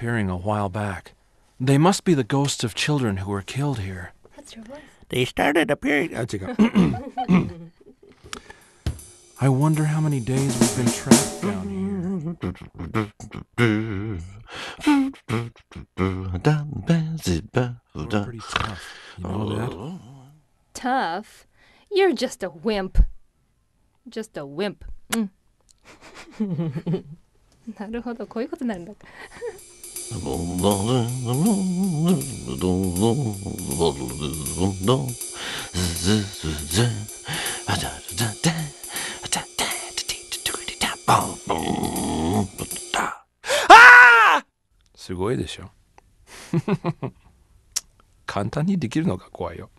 disappearing a while back. They must be the ghosts of children who were killed here. That's your voice. They started appearing. Oh, I wonder how many days we've been trapped down here. We're pretty tough. You know that? Tough? You're just a wimp. Just a wimp. なるほど、こういうことなんだ。すごいでしょ。簡単にできるのが怖いよ。